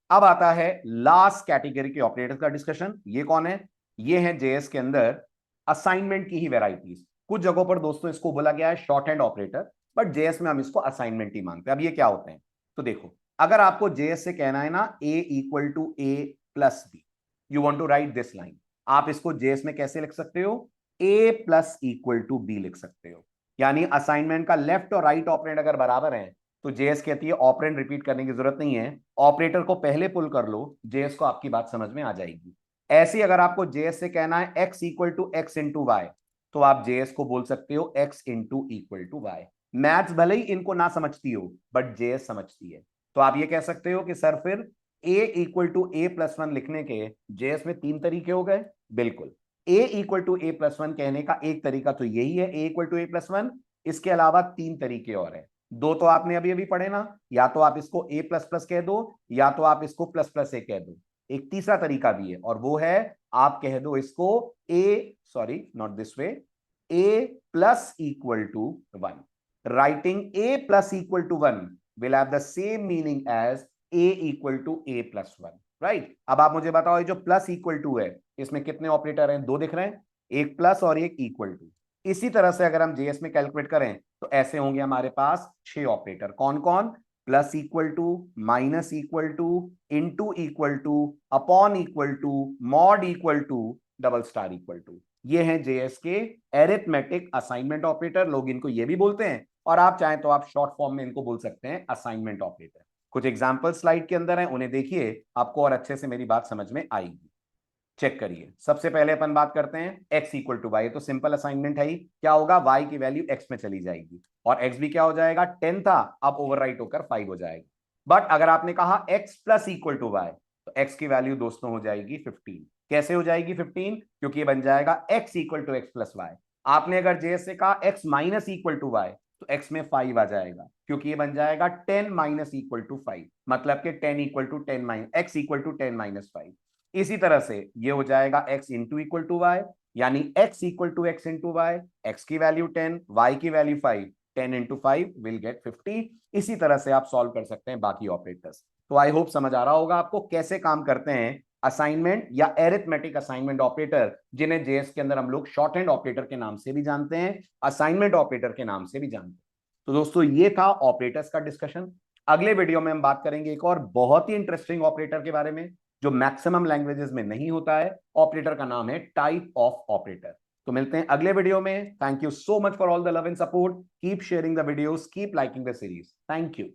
Speaker 1: अब आता है लास्ट कैटेगरी के ऑपरेटर का डिस्कशन। ये कौन है? ये है जेएस के अंदर असाइनमेंट की ही वेराइटीज। कुछ जगहों पर दोस्तों इसको बोला गया है short hand operator, but JS में हम इसको असाइनमेंट ही मानते हैं। अब ये क्या होते हैं? तो देखो, अगर आपको जेएस से कहना है ना a equal to A plus b, you want to write this line, आप इसको जेएस में कैसे लिख सकते हो? a plus equal to b लिख सकते हो। यानी असाइनमेंट का लेफ्ट और राइट ऑपरेंड अगर बराबर है तो जेएस कहती है ऑपरेंड रिपीट करने की जरूरत नहीं है, ऑपरेटर को पहले पुल कर लो, जेएस को आपकी बात समझ में आ जाएगी। ऐसे अगर आपको जेएस से कहना है x equal to x into y, तो आप जेएस को बोल सकते हो x into equal to y. Maths भले ही इनको ना समझती हो बट जेएस समझती है, तो आप ये कह सकते हो कि सर फिर a equal to A plus one लिखने के जेएस में 3 तरीके हो गए। बिल्कुल, a equal to A plus one कहने का एक तरीका तो यही है, a equal to A plus one, इसके अलावा 3 तरीके और है। 2 तो आपने अभी अभी पढ़े ना, या तो आप इसको a प्लस प्लस कह दो या तो आप इसको प्लस प्लस ए कह दो। एक तीसरा तरीका भी है और वो है आप कह दो इसको not this way, a plus equal to one. Writing a plus equal to one will have the same meaning as a equal to A plus one, right. अब आप मुझे बताओ ये जो प्लस इक्वल टू है इसमें कितने ऑपरेटर हैं? 2 दिख रहे हैं, एक प्लस और एक इक्वल टू। इसी तरह से अगर हम जेएस में कैलकुलेट करें तो ऐसे होंगे हमारे पास 6 ऑपरेटर। कौन कौन? Plus equal to, minus equal to, into equal to, upon equal to, mod equal to, double star equal to. ये हैं जेएस के एरिथमेटिक असाइनमेंट ऑपरेटर, लोग इनको ये भी बोलते हैं और आप चाहें तो आप शॉर्ट फॉर्म में इनको बोल सकते हैं असाइनमेंट ऑपरेटर। कुछ एग्जांपल स्लाइड के अंदर हैं, उन्हें देखिए, आपको और अच्छे से मेरी बात समझ में आएगी। चेक करिए, सबसे पहले अपन बात करते हैं x इक्वल टू वाई, तो सिंपल असाइनमेंट है ही। क्या होगा? y की वैल्यू x में चली जाएगी और x भी क्या हो जाएगा? 10 था, अब ओवरराइट होकर 5 हो जाएगा। बट अगर आपने कहा x plus equal to y, तो x की वैल्यू दोस्तों हो जाएगी 15। कैसे हो जाएगी 15? क्योंकि ये बन जाएगा x equal to x plus y. आपने अगर जेएस से कहा x minus equal to y, तो x में 5 आ जाएगा, क्योंकि ये बन जाएगा 10 माइनस इक्वल टू 5, मतलब कि 10 equal to 10 minus x equal to 10 minus 5। इसी तरह से ये हो जाएगा x into equal to y, यानी x equal to x into y, x की वैल्यू 10, y की वैल्यू 5, 10 इंटू 5 विल गेट 50। इसी तरह से आप सॉल्व कर सकते हैं बाकी ऑपरेटर्स। तो आई होप समझ आ रहा होगा आपको कैसे काम करते हैं असाइनमेंट या एरिथमेटिक असाइनमेंट ऑपरेटर, जिन्हें जेएस के अंदर हम लोग शॉर्ट हैंड ऑपरेटर के नाम से भी जानते हैं, असाइनमेंट ऑपरेटर के नाम से भी जानते हैं। तो दोस्तों ये था ऑपरेटर्स का डिस्कशन। अगले वीडियो में हम बात करेंगे एक और बहुत ही इंटरेस्टिंग ऑपरेटर के बारे में, जो मैक्सिमम लैंग्वेजेस में नहीं होता है। ऑपरेटर का नाम है टाइप ऑफ ऑपरेटर। तो मिलते हैं अगले वीडियो में। Thank you so much for all the love and support. Keep sharing the videos, keep liking the series. Thank you.